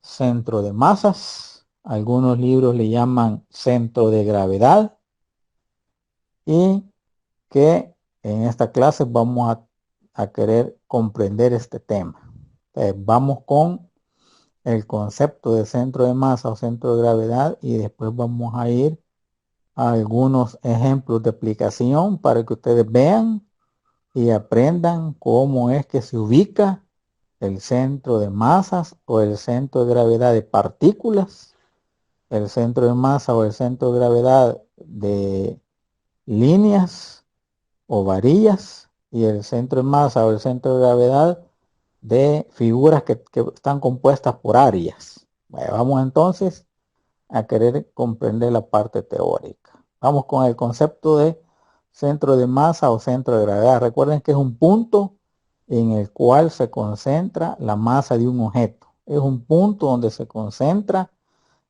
centro de masas, algunos libros le llaman centro de gravedad, y que en esta clase vamos a querer comprender este tema. Vamos con el concepto de centro de masa o centro de gravedad y después vamos a ir a algunos ejemplos de aplicación para que ustedes vean y aprendan cómo es que se ubica el centro de masas o el centro de gravedad de partículas, el centro de masa o el centro de gravedad de líneas o varillas y el centro de masa o el centro de gravedad de figuras que están compuestas por áreas. Bueno, vamos entonces a querer comprender la parte teórica. Vamos con el concepto de centro de masa o centro de gravedad. Recuerden que es un punto en el cual se concentra la masa de un objeto. Es un punto donde se concentra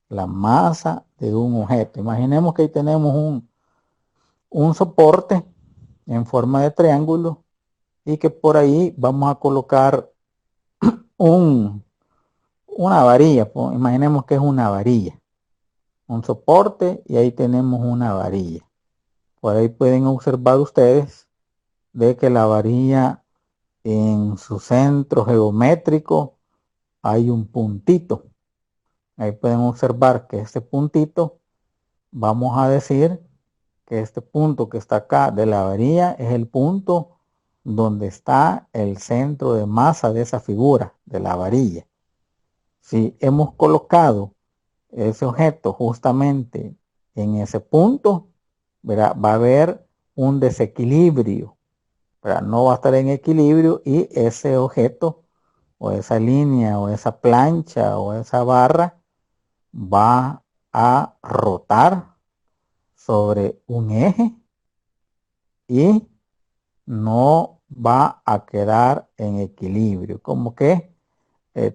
la masa de un objeto. Imaginemos que ahí tenemos un soporte en forma de triángulo y que por ahí vamos a colocar una varilla. Imaginemos que es una varilla, un soporte, y ahí tenemos una varilla. Por ahí pueden observar ustedes de que la varilla en su centro geométrico hay un puntito. Ahí pueden observar que este puntito, vamos a decir que este punto que está acá de la varilla es el punto donde está el centro de masa de esa figura de la varilla. Si hemos colocado ese objeto justamente en ese punto, ¿verdad?, va a haber un desequilibrio, ¿verdad? No va a estar en equilibrio y ese objeto o esa línea o esa plancha o esa barra va a rotar sobre un eje y no va a quedar en equilibrio, como que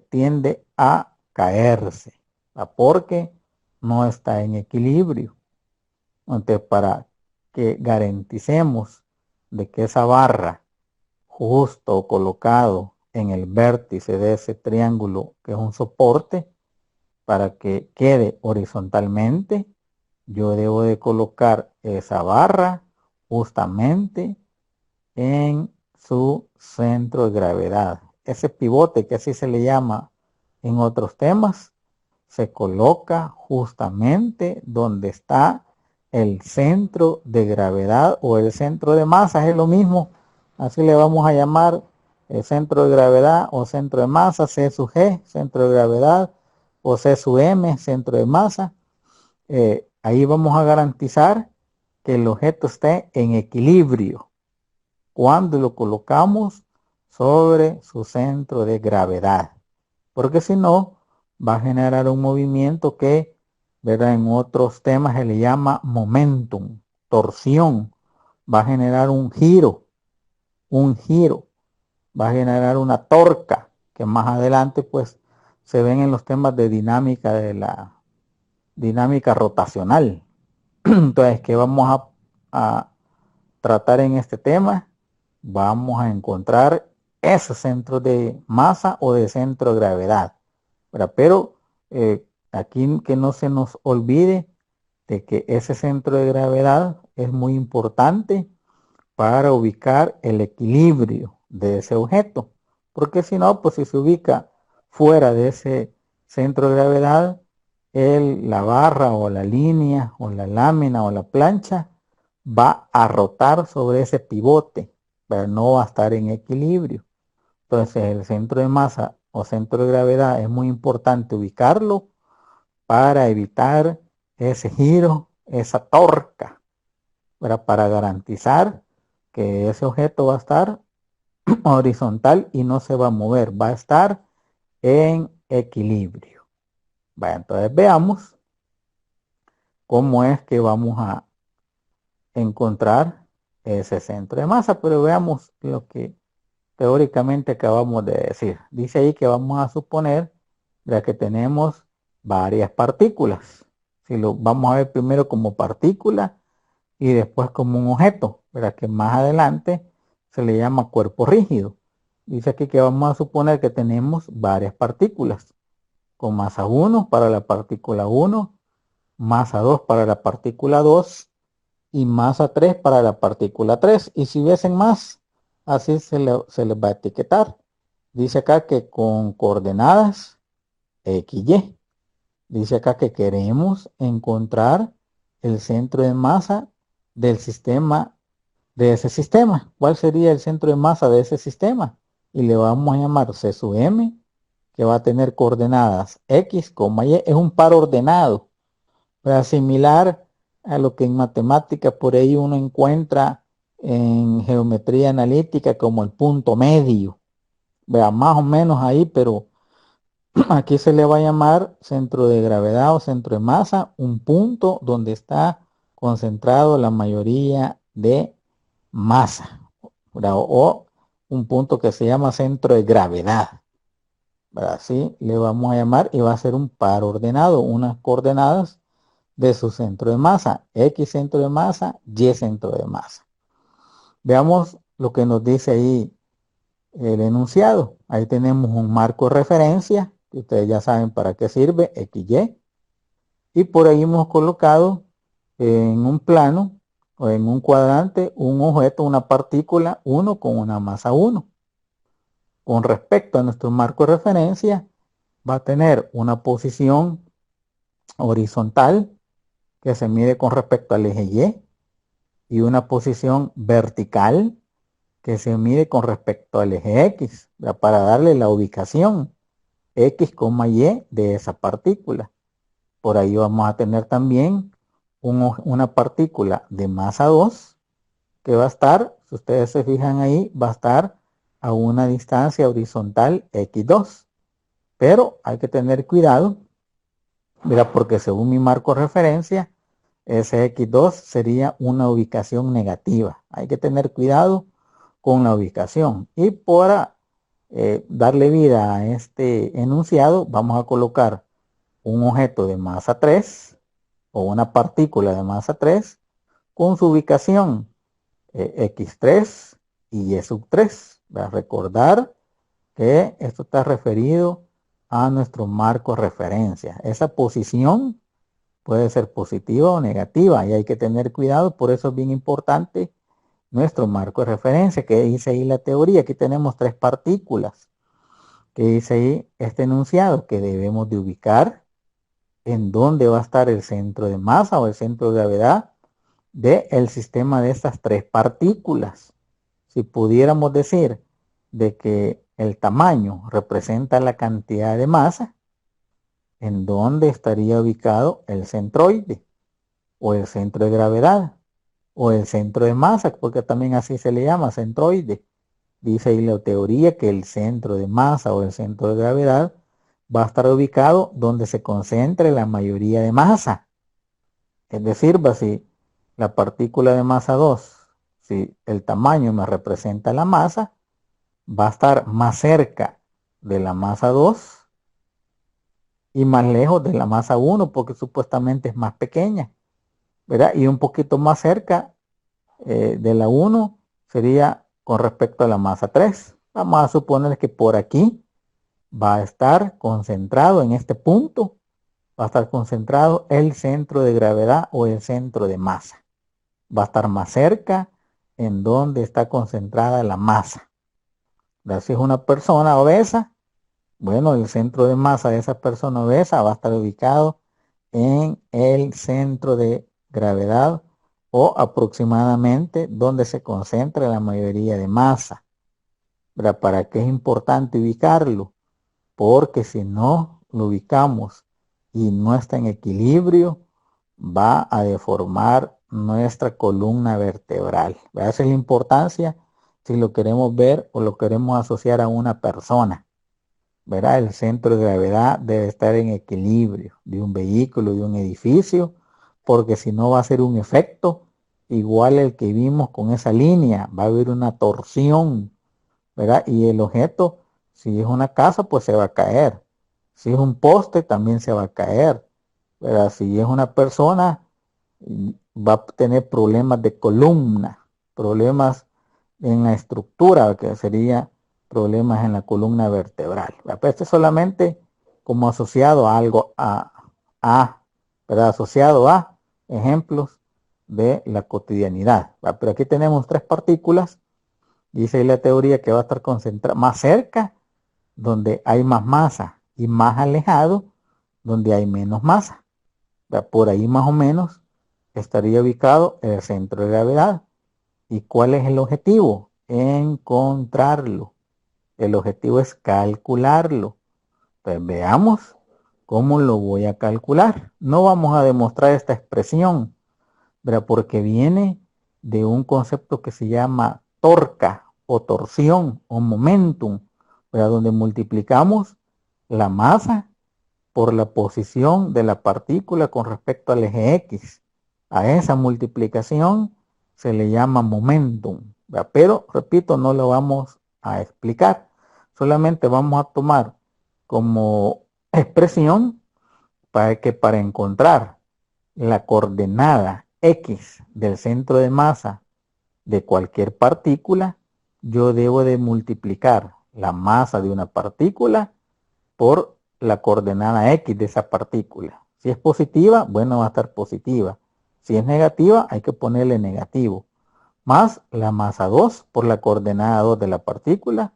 tiende a caerse, ¿verdad?, porque no está en equilibrio. Entonces, para que garanticemos de que esa barra justo colocado en el vértice de ese triángulo, que es un soporte, para que quede horizontalmente, yo debo de colocar esa barra justamente en su centro de gravedad. Ese pivote, que así se le llama en otros temas, se coloca justamente donde está el centro de gravedad o el centro de masa. Es lo mismo, así le vamos a llamar el centro de gravedad o centro de masa, C sub G, centro de gravedad, o C sub M, centro de masa. Ahí vamos a garantizar que el objeto esté en equilibrio cuando lo colocamos sobre su centro de gravedad, porque si no va a generar un movimiento que, ¿verdad?, en otros temas se le llama momentum, torsión, va a generar un giro, va a generar una torca, que más adelante pues se ven en los temas de dinámica, de la dinámica rotacional. Entonces, ¿qué vamos a tratar en este tema? Vamos a encontrar ese centro de masa o de centro de gravedad, ¿verdad? Pero aquí que no se nos olvide de que ese centro de gravedad es muy importante para ubicar el equilibrio de ese objeto, porque si no, pues si se ubica fuera de ese centro de gravedad, la barra o la línea o la lámina o la plancha va a rotar sobre ese pivote, pero no va a estar en equilibrio. Entonces el centro de masa o centro de gravedad es muy importante ubicarlo para evitar ese giro, esa torca, ¿verdad?, para garantizar que ese objeto va a estar horizontal y no se va a mover, va a estar en equilibrio. Bueno, entonces veamos cómo es que vamos a encontrar ese centro de masa, pero veamos lo que teóricamente acabamos de decir. Dice ahí que vamos a suponer ya que tenemos varias partículas. Si lo vamos a ver primero como partícula y después como un objeto, ¿verdad?, que más adelante se le llama cuerpo rígido. Dice aquí que vamos a suponer que tenemos varias partículas. con masa 1 para la partícula 1, masa 2 para la partícula 2 y masa 3 para la partícula 3. Y si hubiesen más, así se les va a etiquetar. Dice acá que con coordenadas X, Y. Dice acá que queremos encontrar el centro de masa del sistema, de ese sistema. ¿Cuál sería el centro de masa de ese sistema? Y le vamos a llamar C sub M, que va a tener coordenadas X, Y. Es un par ordenado, ¿verdad? Similar a lo que en matemática por ahí uno encuentra en geometría analítica como el punto medio. Vea, más o menos ahí, pero aquí se le va a llamar centro de gravedad o centro de masa, un punto donde está concentrado la mayoría de masa, ¿verdad? O un punto que se llama centro de gravedad, ¿verdad? Así le vamos a llamar y va a ser un par ordenado, unas coordenadas de su centro de masa, X centro de masa, Y centro de masa. Veamos lo que nos dice ahí el enunciado. Ahí tenemos un marco de referencia, que ustedes ya saben para qué sirve, XY. Y por ahí hemos colocado en un plano o en un cuadrante un objeto, una partícula 1 con una masa 1. Con respecto a nuestro marco de referencia, va a tener una posición horizontal que se mide con respecto al eje Y una posición vertical que se mide con respecto al eje X, para darle la ubicación X, Y de esa partícula. Por ahí vamos a tener también una partícula de masa 2 que va a estar, si ustedes se fijan ahí, va a estar a una distancia horizontal X2. Pero hay que tener cuidado, mira, porque según mi marco de referencia, ese X2 sería una ubicación negativa. Hay que tener cuidado con la ubicación. Y para darle vida a este enunciado, vamos a colocar un objeto de masa 3 o una partícula de masa 3 con su ubicación X3 y Y sub 3. Va a recordar que esto está referido a nuestro marco de referencia. Esa posición puede ser positiva o negativa y hay que tener cuidado, por eso es bien importante nuestro marco de referencia, que dice ahí la teoría. Aquí tenemos tres partículas, que dice ahí este enunciado, que debemos de ubicar en dónde va a estar el centro de masa o el centro de gravedad del sistema de estas tres partículas. Si pudiéramos decir de que el tamaño representa la cantidad de masa, ¿en dónde estaría ubicado el centroide o el centro de gravedad o el centro de masa? Porque también así se le llama, centroide. Dice ahí la teoría que el centro de masa o el centro de gravedad va a estar ubicado donde se concentre la mayoría de masa. Es decir, si la partícula de masa 2, si el tamaño me representa la masa, va a estar más cerca de la masa 2 y más lejos de la masa 1 porque supuestamente es más pequeña, ¿verdad? Y un poquito más cerca de la 1 sería con respecto a la masa 3. Vamos a suponer que por aquí va a estar concentrado en este punto, va a estar concentrado el centro de gravedad o el centro de masa. Va a estar más cerca en donde está concentrada la masa. Si es una persona obesa, bueno, el centro de masa de esa persona obesa va a estar ubicado en el centro de gravedad o aproximadamente donde se concentra la mayoría de masa. ¿Verdad? ¿Para qué es importante ubicarlo? Porque si no lo ubicamos y no está en equilibrio, va a deformar nuestra columna vertebral. Esa es la importancia si lo queremos ver o lo queremos asociar a una persona. ¿Verdad? El centro de gravedad debe estar en equilibrio de un vehículo, de un edificio, porque si no va a ser un efecto igual el que vimos con esa línea. Va a haber una torsión, ¿verdad? Y el objeto, si es una casa, pues se va a caer. Si es un poste, también se va a caer. ¿Verdad? Si es una persona, va a tener problemas de columna, problemas en la estructura, que sería problemas en la columna vertebral. Pero este es solamente como asociado a algo, ¿verdad? Asociado a ejemplos de la cotidianidad. ¿Va? Pero aquí tenemos 3 partículas. Dice ahí la teoría que va a estar concentrada más cerca donde hay más masa y más alejado donde hay menos masa. ¿Va? Por ahí más o menos estaría ubicado el centro de gravedad. ¿Y cuál es el objetivo? Encontrarlo. El objetivo es calcularlo. Pues veamos cómo lo voy a calcular. No vamos a demostrar esta expresión, ¿verdad? Porque viene de un concepto que se llama torca o torsión o momentum, ¿verdad? Donde multiplicamos la masa por la posición de la partícula con respecto al eje X. A esa multiplicación se le llama momentum, ¿verdad? Pero, repito, no lo vamos a explicar. Solamente vamos a tomar como expresión para encontrar la coordenada X del centro de masa de cualquier partícula, yo debo de multiplicar la masa de una partícula por la coordenada X de esa partícula. Si es positiva, bueno, va a estar positiva. Si es negativa, hay que ponerle negativo. Más la masa 2 por la coordenada 2 de la partícula,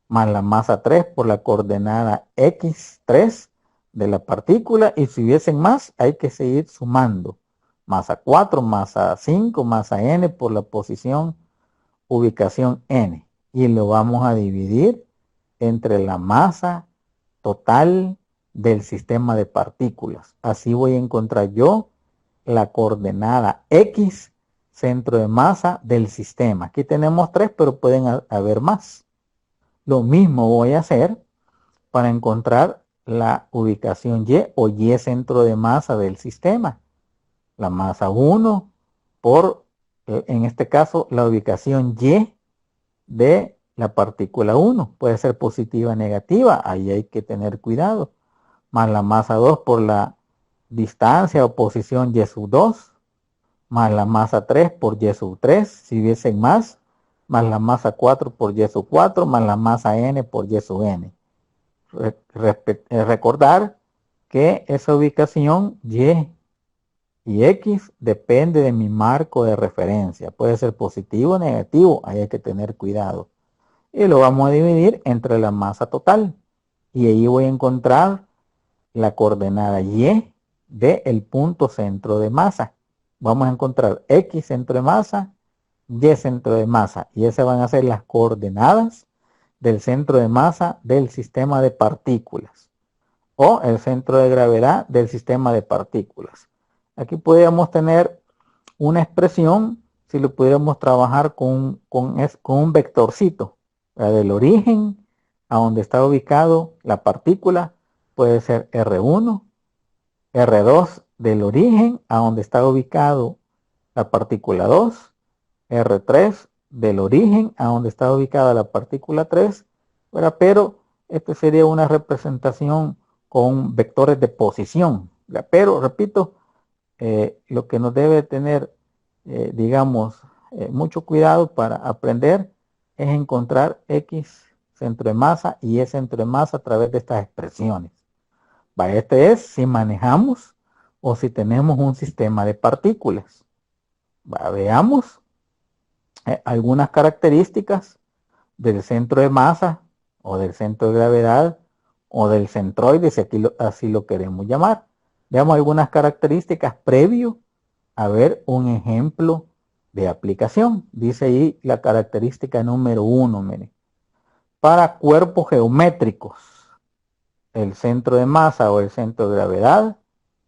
más la masa 3 por la coordenada X3 de la partícula, y si hubiesen más, hay que seguir sumando. Masa 4, masa 5, masa n por la posición, ubicación n. Y lo vamos a dividir entre la masa total del sistema de partículas. Así voy a encontrar yo la coordenada X, centro de masa del sistema. Aquí tenemos 3, pero pueden haber más. Lo mismo voy a hacer para encontrar la ubicación Y o Y centro de masa del sistema. La masa 1 por, en este caso, la ubicación Y de la partícula 1. Puede ser positiva o negativa, ahí hay que tener cuidado. Más la masa 2 por la distancia o posición Y sub 2. Más la masa 3 por Y sub 3, si hubiesen más la masa 4 por Y sub 4, más la masa N por Y sub N. Recordar que esa ubicación y X depende de mi marco de referencia. Puede ser positivo o negativo, ahí hay que tener cuidado. Y lo vamos a dividir entre la masa total. Y ahí voy a encontrar la coordenada Y del punto centro de masa. Vamos a encontrar X centro de masa, Y centro de masa. Y esas van a ser las coordenadas del centro de masa del sistema de partículas o el centro de gravedad del sistema de partículas. Aquí podríamos tener una expresión si lo pudiéramos trabajar con un vectorcito, ¿verdad? Del origen a donde está ubicado la partícula puede ser R1, R2 del origen a donde está ubicado la partícula 2, R3 del origen a donde está ubicada la partícula 3, ¿verdad? Pero esto sería una representación con vectores de posición, ¿verdad? Pero repito, lo que nos debe tener, digamos, mucho cuidado para aprender es encontrar X centro de masa y Y centro de masa a través de estas expresiones. ¿Va? Este es si manejamos o si tenemos un sistema de partículas. ¿Va? Veamos algunas características del centro de masa o del centro de gravedad o del centroide, si aquí así lo queremos llamar. Veamos algunas características previo a ver un ejemplo de aplicación. Dice ahí la característica número 1, miren. Para cuerpos geométricos, el centro de masa o el centro de gravedad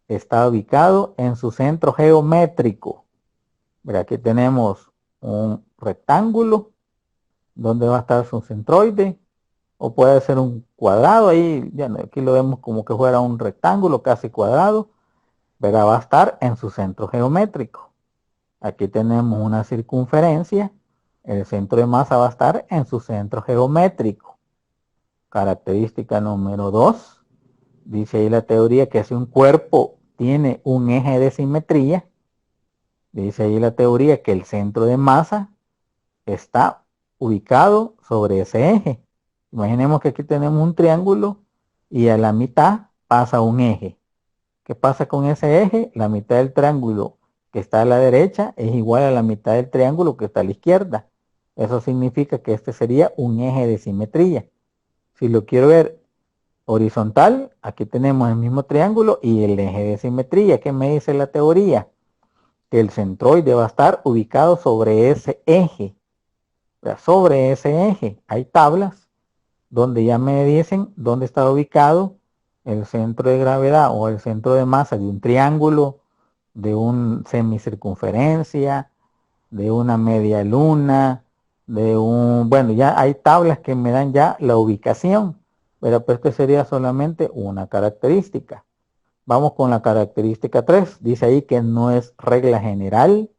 está ubicado en su centro geométrico. Mira, aquí tenemos un rectángulo donde va a estar su centroide, o puede ser un cuadrado, ahí ya aquí lo vemos como que fuera un rectángulo casi cuadrado, pero va a estar en su centro geométrico. Aquí tenemos una circunferencia, el centro de masa va a estar en su centro geométrico. Característica número 2, dice ahí la teoría que si un cuerpo tiene un eje de simetría, dice ahí la teoría que el centro de masa está ubicado sobre ese eje. Imaginemos que aquí tenemos un triángulo y a la mitad pasa un eje. ¿Qué pasa con ese eje? La mitad del triángulo que está a la derecha es igual a la mitad del triángulo que está a la izquierda. Eso significa que este sería un eje de simetría. Si lo quiero ver horizontal, aquí tenemos el mismo triángulo y el eje de simetría. ¿Qué me dice la teoría? Que el centroide va a estar ubicado sobre ese eje. O sea, sobre ese eje hay tablas donde ya me dicen dónde está ubicado el centro de gravedad o el centro de masa de un triángulo, de un semicircunferencia, de una media luna, de un... Bueno, ya hay tablas que me dan ya la ubicación, pero pues que sería solamente una característica. Vamos con la característica 3. Dice ahí que no es regla general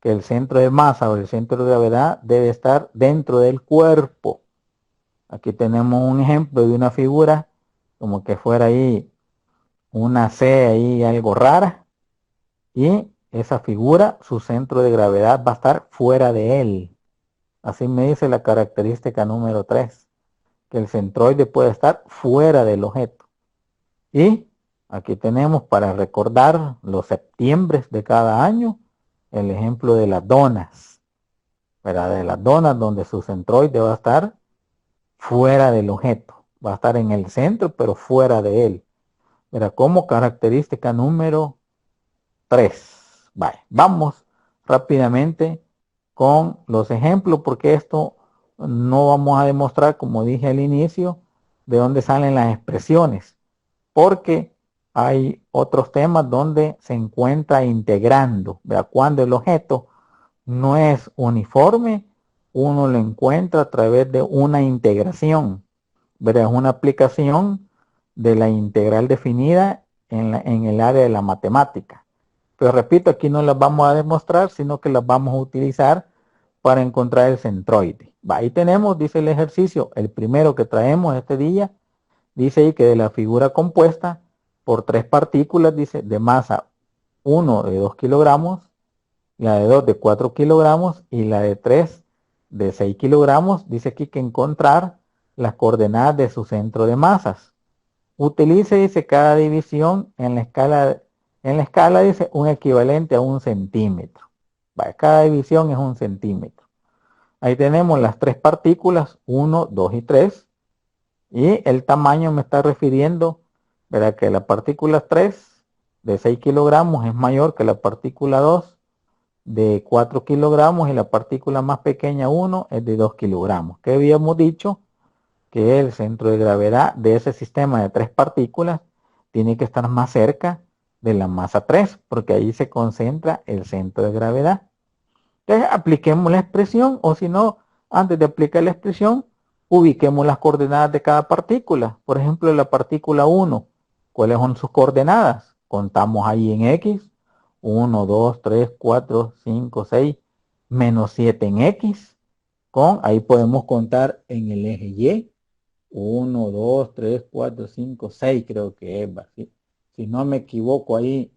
que el centro de masa o el centro de gravedad debe estar dentro del cuerpo. Aquí tenemos un ejemplo de una figura como que fuera ahí una C ahí algo rara y esa figura, su centro de gravedad va a estar fuera de él. Así me dice la característica número 3, que el centroide puede estar fuera del objeto. Y aquí tenemos para recordar los septiembres de cada año el ejemplo de las donas, ¿verdad? De las donas donde su centroide va a estar fuera del objeto. Va a estar en el centro, pero fuera de él. Mira, como característica número 3. Vale, vamos rápidamente con los ejemplos, porque esto no vamos a demostrar, como dije al inicio, de dónde salen las expresiones, porque hay otros temas donde se encuentra integrando, ¿verdad? Cuando el objeto no es uniforme, uno lo encuentra a través de una integración, ¿verdad? Es una aplicación de la integral definida en el área de la matemática. Pero repito, aquí no las vamos a demostrar, sino que las vamos a utilizar para encontrar el centroide. Ahí tenemos, dice el ejercicio, el primero que traemos este día, dice ahí que de la figura compuesta por tres partículas, dice, de masa 1 de 2 kilogramos, la de 2 de 4 kilogramos y la de 3 de 6 kilogramos, dice aquí que encontrar las coordenadas de su centro de masas. Utilice, dice, cada división en la escala dice un equivalente a 1 centímetro. Vale, cada división es 1 centímetro. Ahí tenemos las tres partículas, 1, 2 y 3. Y el tamaño me está refiriendo, ¿verdad? Que la partícula 3 de 6 kilogramos es mayor que la partícula 2 de 4 kilogramos y la partícula más pequeña 1 es de 2 kilogramos. Que habíamos dicho que el centro de gravedad de ese sistema de tres partículas tiene que estar más cerca de la masa 3, porque ahí se concentra el centro de gravedad. Entonces apliquemos la expresión, o si no, antes de aplicar la expresión, ubiquemos las coordenadas de cada partícula. Por ejemplo, la partícula 1, ¿cuáles son sus coordenadas? Contamos ahí en X, 1, 2, 3, 4, 5, 6, menos 7 en X. Ahí podemos contar en el eje Y, 1, 2, 3, 4, 5, 6 creo que es. Si no me equivoco ahí,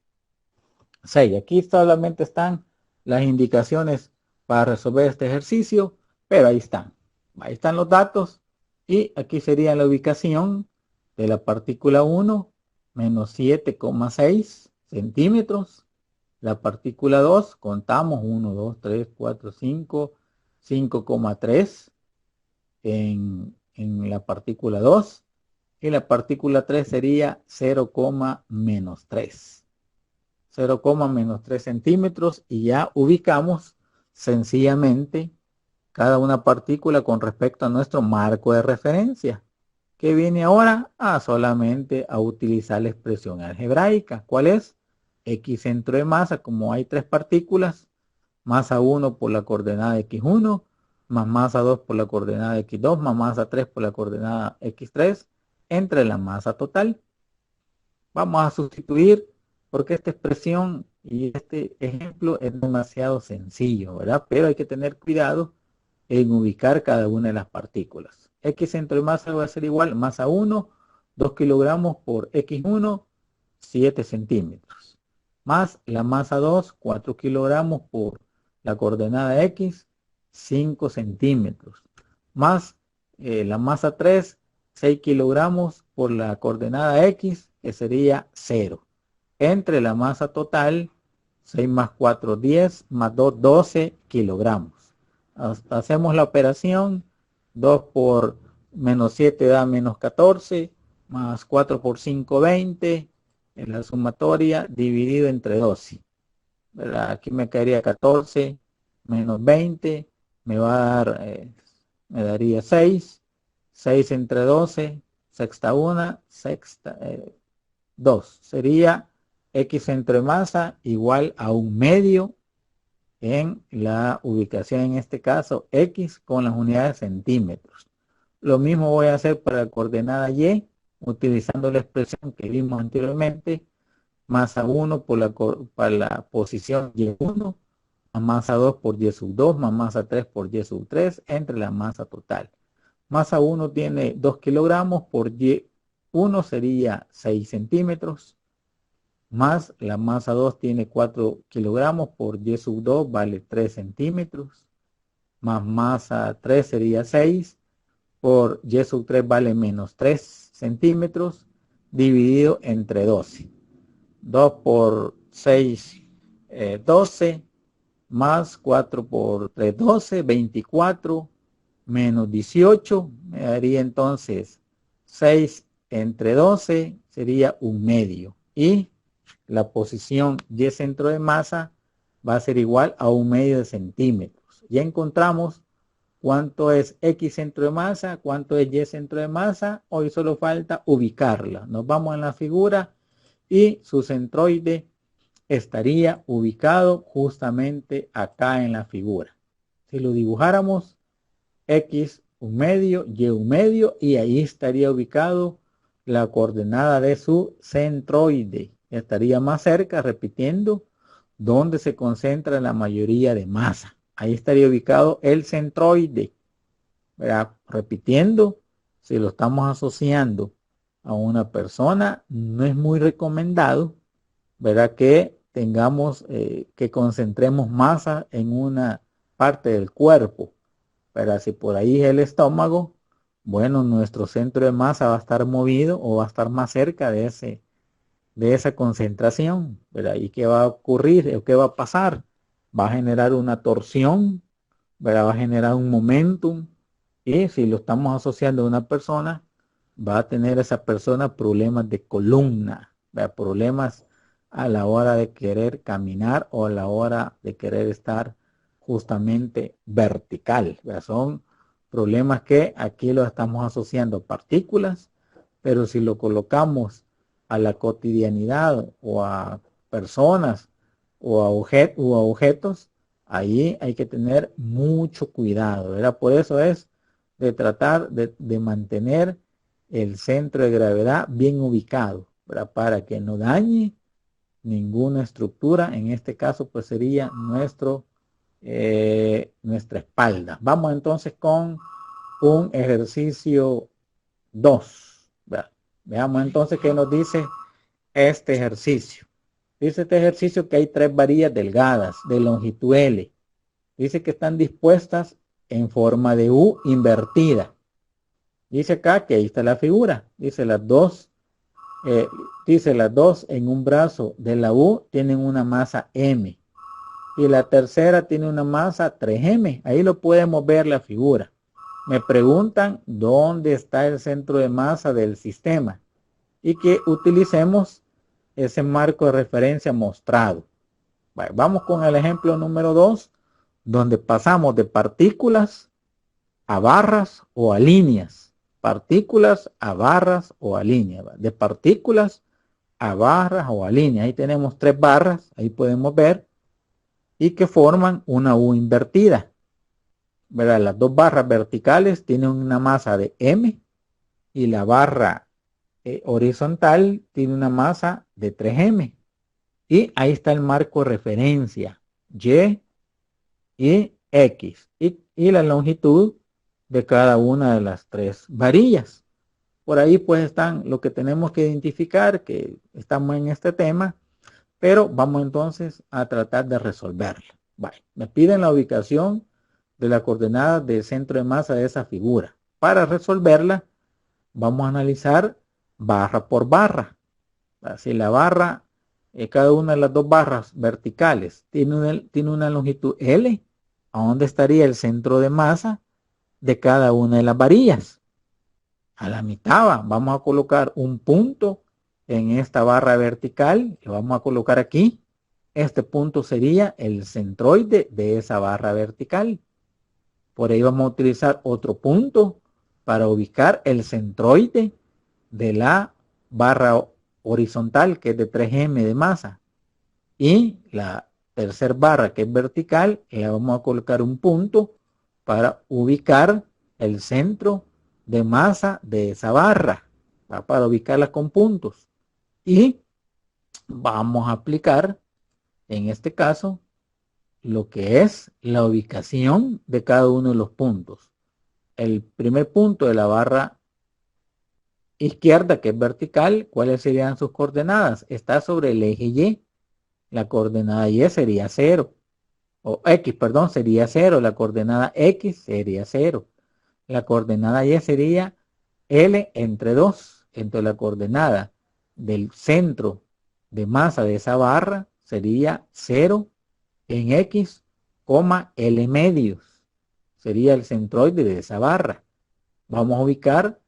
6. Aquí solamente están las indicaciones para resolver este ejercicio, pero ahí están. Ahí están los datos y aquí sería la ubicación de la partícula 1, menos 7,6 centímetros. La partícula 2, contamos 1, 2, 3, 4, 5, 5,3 en la partícula 2 y la partícula 3 sería 0, menos 3. 0, menos 3 centímetros y ya ubicamos sencillamente cada una partícula con respecto a nuestro marco de referencia, que viene ahora a solamente a utilizar la expresión algebraica. ¿Cuál es? X centro de masa, como hay tres partículas, masa 1 por la coordenada x1, más masa 2 por la coordenada x2, más masa 3 por la coordenada x3, entre la masa total. Vamos a sustituir porque esta expresión y este ejemplo es demasiado sencillo, ¿verdad? Pero hay que tener cuidado en ubicar cada una de las partículas. X centro de masa va a ser igual, masa 1, 2 kilogramos por X1, 7 centímetros. Más la masa 2, 4 kilogramos por la coordenada X, 5 centímetros. Más la masa 3, 6 kilogramos por la coordenada X, que sería 0. Entre la masa total, 6 más 4, 10, más 2, 12 kilogramos. Hacemos la operación, 2 por menos 7 da menos 14, más 4 por 5, 20, en la sumatoria dividido entre 12. ¿Verdad? Aquí me caería 14 menos 20, me va a dar, me daría 6, 6 entre 12, sexta 1, sexta 2. Sería X entre masa igual a 1/2 en la ubicación, en este caso X con las unidades centímetros. Lo mismo voy a hacer para la coordenada Y, utilizando la expresión que vimos anteriormente, masa 1 para la posición Y1, más masa 2 por Y sub 2, más masa 3 por Y sub 3, entre la masa total. Masa 1 tiene 2 kilogramos, por Y1 sería 6 centímetros, más la masa 2 tiene 4 kilogramos, por Y sub 2 vale 3 centímetros, más masa 3 sería 6, por Y sub 3 vale menos 3 centímetros, dividido entre 12. 2 por 6, 12, más 4 por 3, 12, 24, menos 18, me daría entonces 6 entre 12, sería 1/2. Y la posición Y centro de masa va a ser igual a 1/2 de centímetros. Ya encontramos cuánto es X centro de masa, cuánto es Y centro de masa. Hoy solo falta ubicarla. Nos vamos en la figura y su centroide estaría ubicado justamente acá en la figura. Si lo dibujáramos, X 1/2, Y 1/2, y ahí estaría ubicado la coordenada de su centroide. Estaría más cerca, repitiendo, donde se concentra la mayoría de masa. Ahí estaría ubicado el centroide. ¿Verdad? Repitiendo, si lo estamos asociando a una persona, no es muy recomendado, ¿verdad?, que tengamos, que concentremos masa en una parte del cuerpo. Pero si por ahí es el estómago, bueno, nuestro centro de masa va a estar movido o va a estar más cerca de esa concentración, ¿verdad? ¿Y qué va a ocurrir? ¿Qué va a pasar? Va a generar una torsión, ¿verdad? Va a generar un momentum, y si lo estamos asociando a una persona, va a tener esa persona problemas de columna, ¿verdad? Problemas a la hora de querer caminar o a la hora de querer estar justamente vertical, ¿verdad? Son problemas que aquí lo estamos asociando a partículas, pero si lo colocamos a la cotidianidad o a personas o a objetos, ahí hay que tener mucho cuidado, ¿verdad? Por eso es de tratar de mantener el centro de gravedad bien ubicado, ¿verdad? Para que no dañe ninguna estructura. En este caso pues sería nuestra espalda. Vamos entonces con un ejercicio 2. Veamos entonces qué nos dice este ejercicio. Dice este ejercicio que hay 3 varillas delgadas de longitud L. Dice que están dispuestas en forma de U invertida. Dice acá que ahí está la figura. Dice las dos en un brazo de la U tienen una masa M. Y la tercera tiene una masa 3M. Ahí lo podemos ver la figura. Me preguntan dónde está el centro de masa del sistema y que utilicemos ese marco de referencia mostrado. Bueno, vamos con el ejemplo número 2, donde pasamos de partículas a barras o a líneas. Partículas a barras o a líneas. De partículas a barras o a líneas. Ahí tenemos 3 barras, ahí podemos ver, y que forman una U invertida. ¿Verdad? Las 2 barras verticales tienen una masa de M y la barra horizontal tiene una masa de 3M. Y ahí está el marco de referencia, Y y X, y la longitud de cada una de las 3 varillas. Por ahí pues están lo que tenemos que identificar, que estamos en este tema, pero vamos entonces a tratar de resolverlo. Vale. Me piden la ubicación de la coordenada del centro de masa de esa figura. Para resolverla, vamos a analizar barra por barra. Si la barra, cada una de las dos barras verticales tiene una longitud L, ¿a dónde estaría el centro de masa de cada una de las varillas? A la mitad vamos a colocar un punto en esta barra vertical, lo vamos a colocar aquí. Este punto sería el centroide de esa barra vertical. Por ahí vamos a utilizar otro punto para ubicar el centroide de la barra horizontal, que es de 3M de masa. Y la tercera barra, que es vertical, le vamos a colocar un punto para ubicar el centro de masa de esa barra, para ubicarla con puntos. Y vamos a aplicar, en este caso, lo que es la ubicación de cada uno de los puntos. El primer punto de la barra izquierda, que es vertical, ¿cuáles serían sus coordenadas? Está sobre el eje Y. La coordenada Y sería 0. O X, perdón, sería 0. La coordenada X sería 0. La coordenada Y sería L entre 2. Entonces la coordenada del centro de masa de esa barra sería 0 en X, L medios. Sería el centroide de esa barra. Vamos a ubicar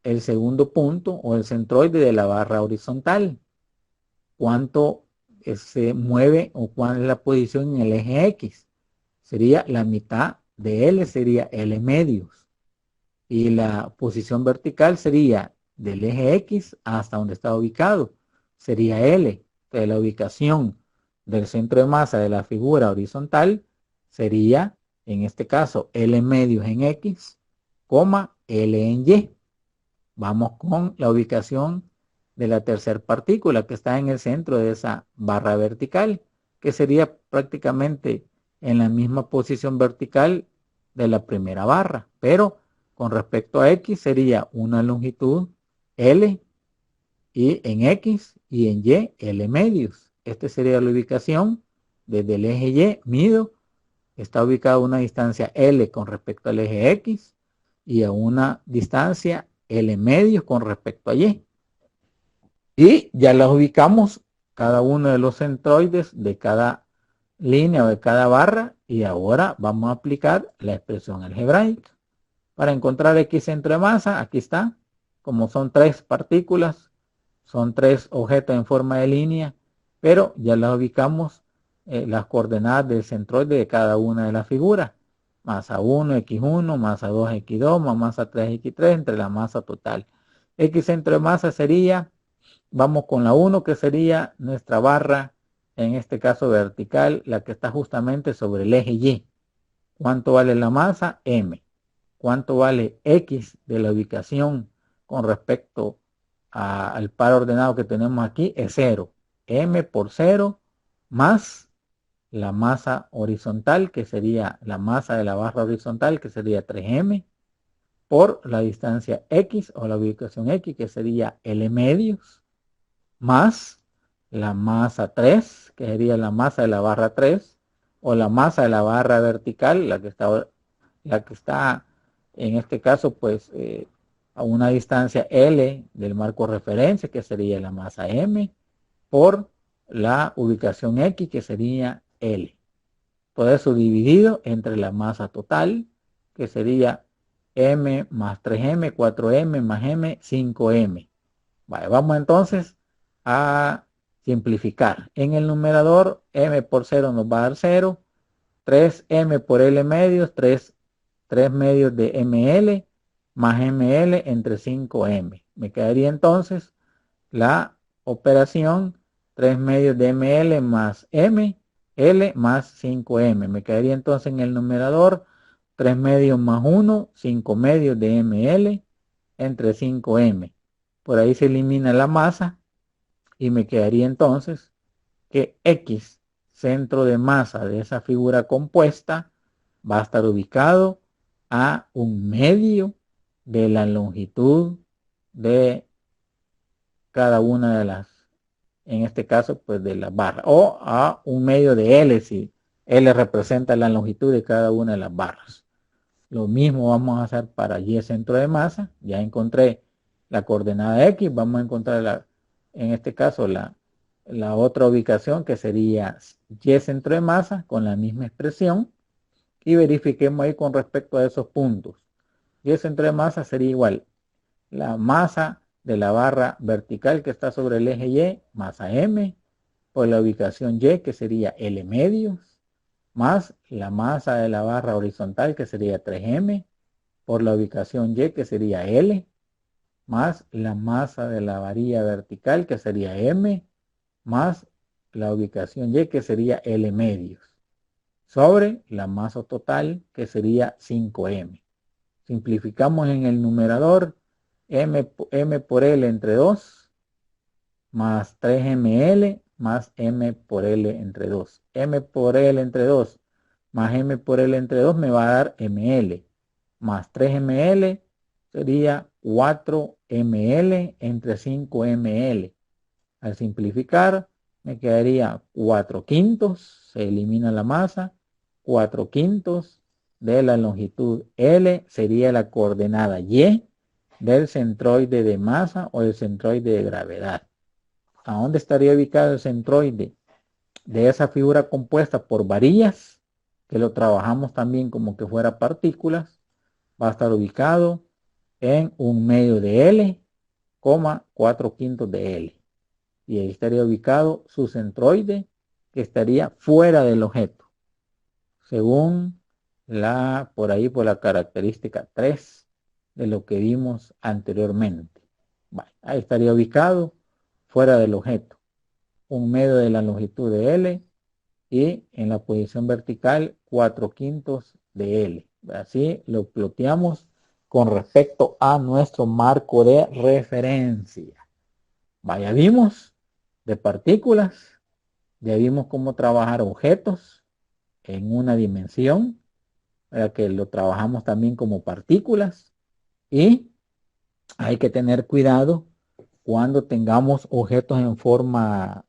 el segundo punto o el centroide de la barra horizontal. ¿Cuánto se mueve o cuál es la posición en el eje X? Sería la mitad de L, sería L medios. Y la posición vertical sería del eje X hasta donde está ubicado. Sería L. Entonces la ubicación del centro de masa de la figura horizontal sería, en este caso, L medios en X, L en Y. Vamos con la ubicación de la tercera partícula que está en el centro de esa barra vertical, que sería prácticamente en la misma posición vertical de la primera barra, pero con respecto a X sería una longitud L y en X y en Y L medios. Esta sería la ubicación desde el eje Y, mido, está ubicado a una distancia L con respecto al eje X y a una distancia L medios con respecto a Y. Y ya las ubicamos cada uno de los centroides de cada línea o de cada barra. Y ahora vamos a aplicar la expresión algebraica. Para encontrar X centro de masa, aquí está. Como son 3 partículas, son 3 objetos en forma de línea, pero ya las ubicamos las coordenadas del centroide de cada una de las figuras. Masa 1, X1, masa 2, X2, más masa 3, X3, entre la masa total. X centro de masa sería, vamos con la 1, que sería nuestra barra, en este caso vertical, la que está justamente sobre el eje Y. ¿Cuánto vale la masa? M. ¿Cuánto vale X de la ubicación con respecto al par ordenado que tenemos aquí? Es 0. M por 0 más la masa horizontal, que sería la masa de la barra horizontal, que sería 3M, por la distancia X o la ubicación X, que sería L medios, más la masa 3, que sería la masa de la barra 3, o la masa de la barra vertical, la que está en este caso, pues, a una distancia L del marco referencia, que sería la masa M, por la ubicación X, que sería L. Todo eso dividido entre la masa total, que sería M más 3M, 4M más M, 5M. Vale, vamos entonces a simplificar. En el numerador, M por 0 nos va a dar 0. 3M por L medios, 3 medios de ML más ML entre 5M. Me quedaría entonces la operación 3 medios de ML más M, L más 5M. Me quedaría entonces en el numerador 3 medios más 1, 5 medios de ML entre 5M. Por ahí se elimina la masa y me quedaría entonces que X, centro de masa de esa figura compuesta, va a estar ubicado a 1/2 de la longitud de cada una de las, en este caso, pues de las barras, o a 1/2 de L, si L representa la longitud de cada una de las barras. Lo mismo vamos a hacer para Y centro de masa. Ya encontré la coordenada X. Vamos a encontrar en este caso la otra ubicación que sería Y centro de masa con la misma expresión. Y verifiquemos ahí con respecto a esos puntos. Y el centro de masa sería igual la masa de la barra vertical que está sobre el eje Y, masa M, por la ubicación Y, que sería L medios, más la masa de la barra horizontal, que sería 3M, por la ubicación Y, que sería L, más la masa de la varilla vertical, que sería M, más la ubicación Y, que sería L medios, sobre la masa total, que sería 5M. Simplificamos en el numerador M por L entre 2 más 3ML más M por L entre 2. M por L entre 2 más M por L entre 2 me va a dar ML más 3ML sería 4ML entre 5ML. Al simplificar me quedaría 4 quintos, se elimina la masa, 4 quintos de la longitud L sería la coordenada Y del centroide de masa o del centroide de gravedad. ¿A dónde estaría ubicado el centroide de esa figura compuesta por varillas? Que lo trabajamos también como que fuera partículas. Va a estar ubicado en 1/2 de L, 4 quintos de L. Y ahí estaría ubicado su centroide, que estaría fuera del objeto, según por la característica 3 de lo que vimos anteriormente. Bueno, ahí estaría ubicado fuera del objeto, 1/2 de la longitud de L y en la posición vertical 4 quintos de L. Así lo ploteamos con respecto a nuestro marco de referencia. Vaya, vimos de partículas, ya vimos cómo trabajar objetos en una dimensión, que lo trabajamos también como partículas, y hay que tener cuidado cuando tengamos objetos en forma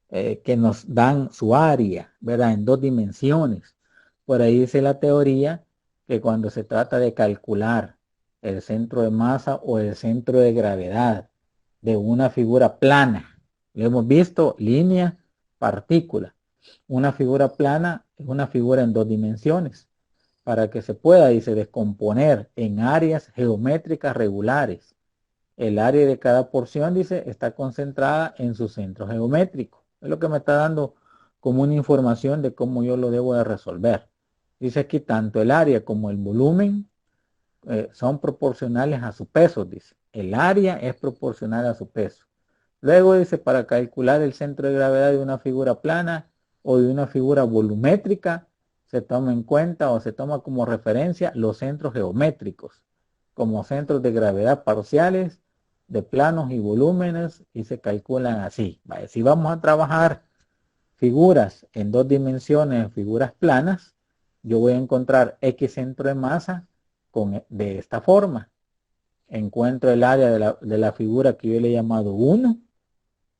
que nos dan su área, ¿verdad? En 2 dimensiones. Por ahí dice la teoría que cuando se trata de calcular el centro de masa o el centro de gravedad de una figura plana, lo hemos visto, línea, partícula. Una figura plana es una figura en 2 dimensiones. Para que se pueda, dice, descomponer en áreas geométricas regulares. El área de cada porción, dice, está concentrada en su centro geométrico. Es lo que me está dando como una información de cómo yo lo debo de resolver. Dice aquí, tanto el área como el volumen son proporcionales a su peso, dice. El área es proporcional a su peso. Luego dice, para calcular el centro de gravedad de una figura plana o de una figura volumétrica, se toma en cuenta o se toma como referencia los centros geométricos, como centros de gravedad parciales de planos y volúmenes, y se calculan así. Vale, si vamos a trabajar figuras en 2 dimensiones, figuras planas, yo voy a encontrar X centro de masa de esta forma. Encuentro el área de la figura que yo le he llamado 1,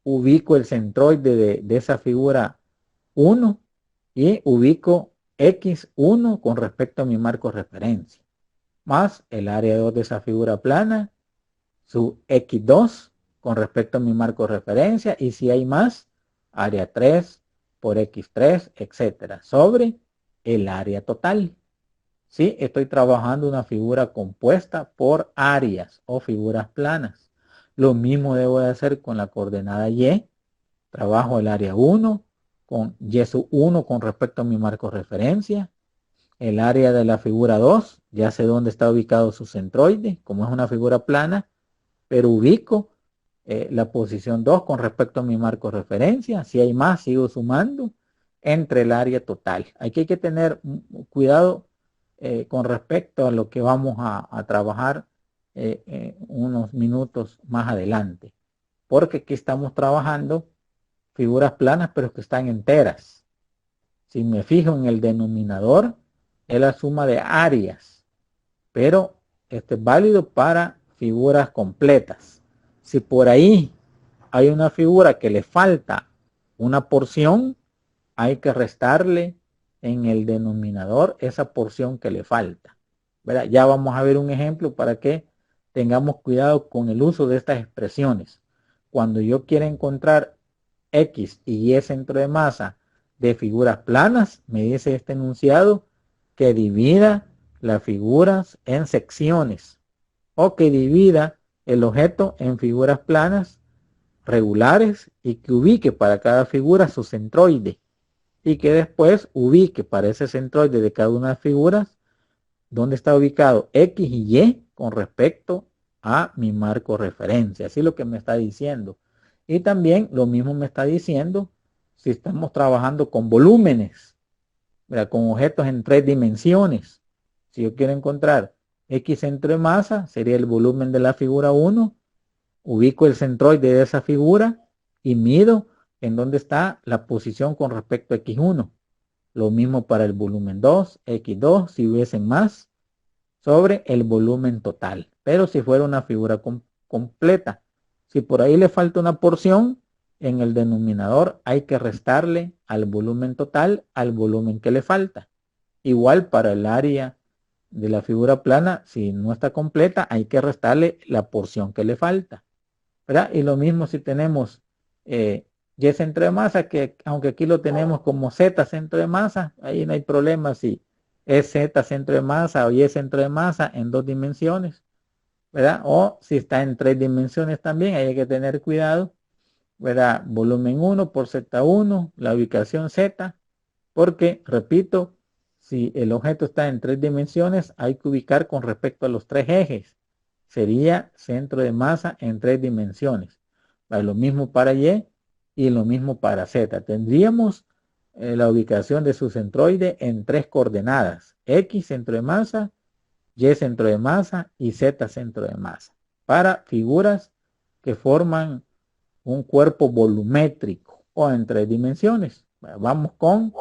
ubico el centroide de esa figura 1 y ubico X1 con respecto a mi marco de referencia, más el área 2 de esa figura plana, su X2 con respecto a mi marco de referencia, y si hay más, área 3 por X3, etcétera, sobre el área total. Sí, estoy trabajando una figura compuesta por áreas o figuras planas. Lo mismo debo de hacer con la coordenada Y. Trabajo el área 1 con Y sub 1 con respecto a mi marco de referencia. El área de la figura 2, ya sé dónde está ubicado su centroide, como es una figura plana, pero ubico la posición 2 con respecto a mi marco de referencia. Si hay más, sigo sumando entre el área total. Aquí hay que tener cuidado con respecto a lo que vamos a trabajar unos minutos más adelante, porque aquí estamos trabajando figuras planas pero que están enteras. Si me fijo en el denominador, es la suma de áreas, pero esto es válido para figuras completas. Si por ahí hay una figura que le falta una porción, hay que restarle en el denominador esa porción que le falta. ¿verdad? Ya vamos a ver un ejemplo para que tengamos cuidado con el uso de estas expresiones. Cuando yo quiera encontrar X y Y centro de masa de figuras planas, me dice este enunciado que divida las figuras en secciones o que divida el objeto en figuras planas regulares y que ubique para cada figura su centroide y que después ubique para ese centroide de cada una de las figuras donde está ubicado X y Y con respecto a mi marco referencia. Así es lo que me está diciendo. Y también lo mismo me está diciendo si estamos trabajando con volúmenes, ¿verdad? Con objetos en 3 dimensiones. Si yo quiero encontrar X centro de masa, sería el volumen de la figura 1. Ubico el centroide de esa figura y mido en dónde está la posición con respecto a X1. Lo mismo para el volumen 2, X2, si hubiesen más, sobre el volumen total. Pero si fuera una figura completa, si por ahí le falta una porción, en el denominador hay que restarle al volumen total al volumen que le falta. Igual para el área de la figura plana, si no está completa, hay que restarle la porción que le falta, ¿verdad? Y lo mismo si tenemos Y centro de masa, que aunque aquí lo tenemos como Z centro de masa, ahí no hay problema si es Z centro de masa o Y centro de masa en 2 dimensiones, ¿verdad? O si está en 3 dimensiones también, ahí hay que tener cuidado, ¿verdad? Volumen 1 por Z1, la ubicación Z, porque, repito, si el objeto está en 3 dimensiones, hay que ubicar con respecto a los 3 ejes. Sería centro de masa en 3 dimensiones. Lo mismo para Y lo mismo para Z. Tendríamos la ubicación de su centroide en 3 coordenadas. X centro de masa, Y centro de masa y Z centro de masa. Para figuras que forman un cuerpo volumétrico o en 3 dimensiones. Vamos con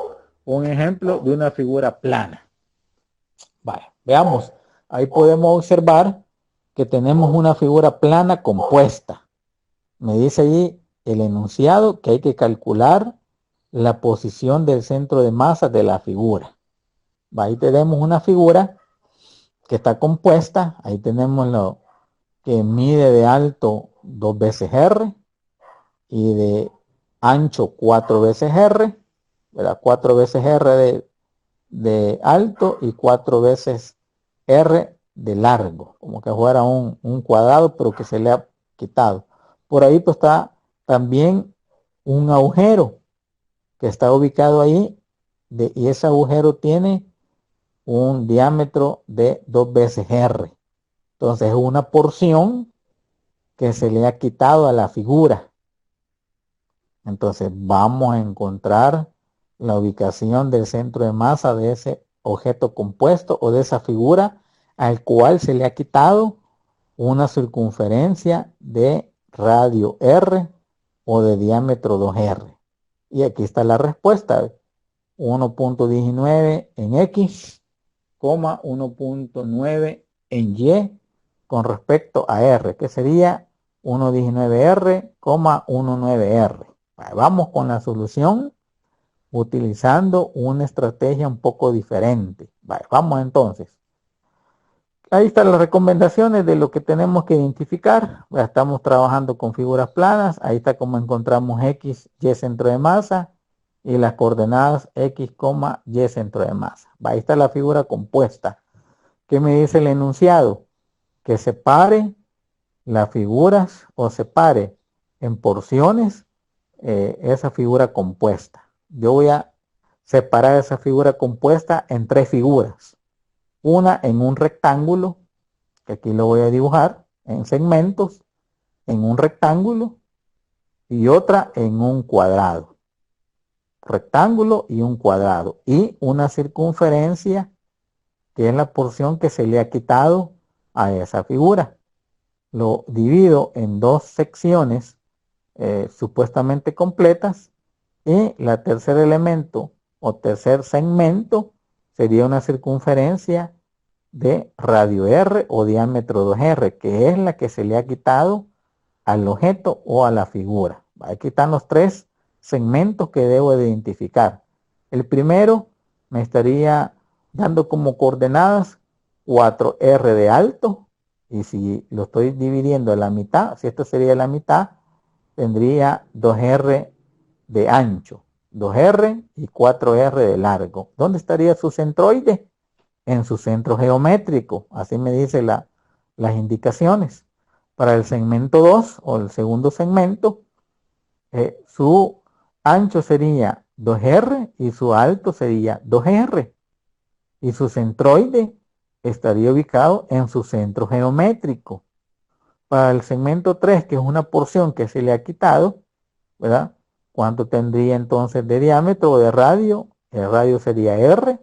un ejemplo de una figura plana. Vale, veamos. Ahí podemos observar que tenemos una figura plana compuesta. Me dice ahí el enunciado que hay que calcular la posición del centro de masa de la figura. Ahí tenemos una figura que está compuesta. Ahí tenemos lo que mide de alto 2 veces R y de ancho 4 veces R, ¿verdad? 4 veces R de alto y 4 veces R de largo, como que fuera un cuadrado, pero que se le ha quitado. Por ahí pues está también un agujero que está ubicado ahí y ese agujero tiene un diámetro de 2 veces R. Entonces es una porción que se le ha quitado a la figura. Entonces vamos a encontrar la ubicación del centro de masa de ese objeto compuesto o de esa figura al cual se le ha quitado una circunferencia de radio R o de diámetro 2R. Y aquí está la respuesta. 1.19 en X, 1.9 en Y con respecto a R, que sería 1.19R, 1.9R. Vamos con la solución utilizando una estrategia un poco diferente. Vamos entonces. Ahí están las recomendaciones de lo que tenemos que identificar. Estamos trabajando con figuras planas. Ahí está como encontramos X, Y centro de masa y las coordenadas X, Y centro de masa. Ahí está la figura compuesta. ¿Qué me dice el enunciado? Que separe las figuras o separe en porciones esa figura compuesta. Yo voy a separar esa figura compuesta en 3 figuras. Una en un rectángulo, que aquí lo voy a dibujar en segmentos, en un rectángulo, y otra en un cuadrado. Rectángulo y un cuadrado. Y una circunferencia, que es la porción que se le ha quitado a esa figura. Lo divido en 2 secciones supuestamente completas, y la tercer elemento o tercer segmento sería una circunferencia de radio R o diámetro 2R, que es la que se le ha quitado al objeto o a la figura. Aquí están los 3 segmentos que debo de identificar. El primero me estaría dando como coordenadas 4R de alto, y si lo estoy dividiendo a la mitad, si esto sería la mitad, tendría 2R de ancho, 2R y 4R de largo. ¿Dónde estaría su centroide? En su centro geométrico, así me dice las indicaciones. Para el segmento 2 o el segundo segmento, su ancho sería 2R y su alto sería 2R. Y su centroide estaría ubicado en su centro geométrico. Para el segmento 3, que es una porción que se le ha quitado, ¿verdad? ¿Cuánto tendría entonces de diámetro o de radio? El radio sería R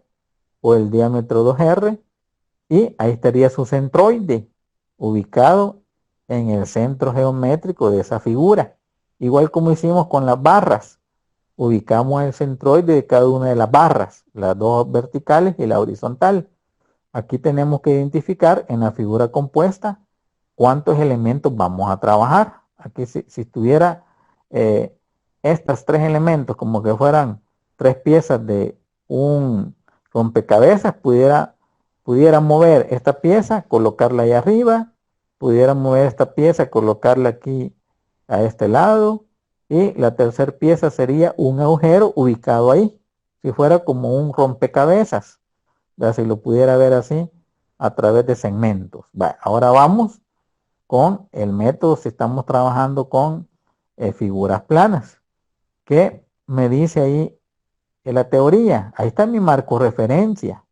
o el diámetro 2R. Y ahí estaría su centroide, ubicado en el centro geométrico de esa figura. Igual como hicimos con las barras, ubicamos el centroide de cada una de las barras, las dos verticales y la horizontal. Aquí tenemos que identificar en la figura compuesta cuántos elementos vamos a trabajar. Aquí si tuviera estos tres elementos como que fueran tres piezas de un rompecabezas, pudiera mover esta pieza, colocarla ahí arriba, pudiera mover esta pieza, colocarla aquí a este lado, y la tercera pieza sería un agujero ubicado ahí, si fuera como un rompecabezas, ya si lo pudiera ver así a través de segmentos. Ahora vamos con el método si estamos trabajando con figuras planas. ¿Qué me dice ahí en la teoría? Ahí está mi marco referencia.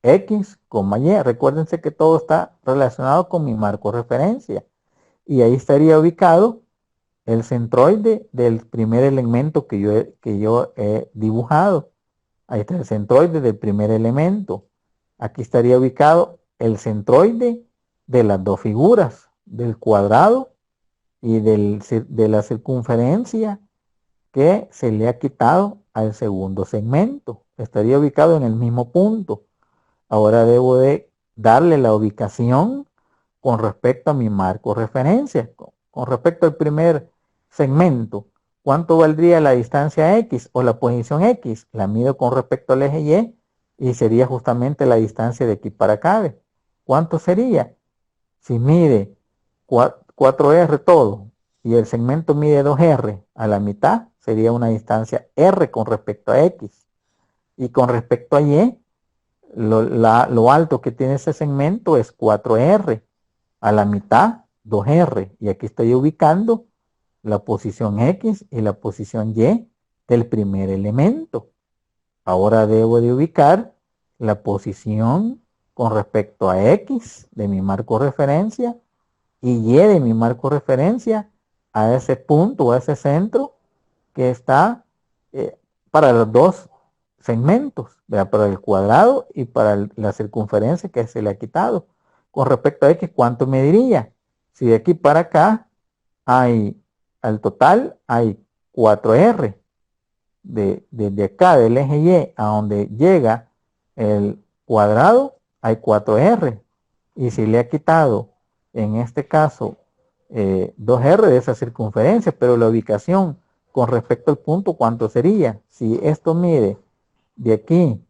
X, Y. Recuérdense que todo está relacionado con mi marco referencia. Y ahí estaría ubicado el centroide del primer elemento que yo he dibujado. Ahí está el centroide del primer elemento. Aquí estaría ubicado el centroide de las dos figuras, del cuadrado y de la circunferencia que se le ha quitado al segundo segmento. Estaría ubicado en el mismo punto. Ahora debo de darle la ubicación con respecto a mi marco referencia. Con respecto al primer segmento, ¿cuánto valdría la distancia X o la posición X? La mido con respecto al eje Y sería justamente la distancia de aquí para acá. ¿Cuánto sería? Si mide 4R todo y el segmento mide 2R a la mitad, sería una distancia R con respecto a X. Y con respecto a Y, lo alto que tiene ese segmento es 4R. A la mitad, 2R. Y aquí estoy ubicando la posición X y la posición Y del primer elemento. Ahora debo de ubicar la posición con respecto a X de mi marco referencia y Y de mi marco referencia a ese punto, a ese centro que está para los dos segmentos, ¿verdad? Para el cuadrado y para la circunferencia que se le ha quitado. Con respecto a X, ¿cuánto me diría? Si de aquí para acá al total hay 4R, desde acá del eje Y a donde llega el cuadrado hay 4R, y si le ha quitado en este caso 2R de esa circunferencia, pero la ubicación con respecto al punto, ¿cuánto sería? Si esto mide de aquí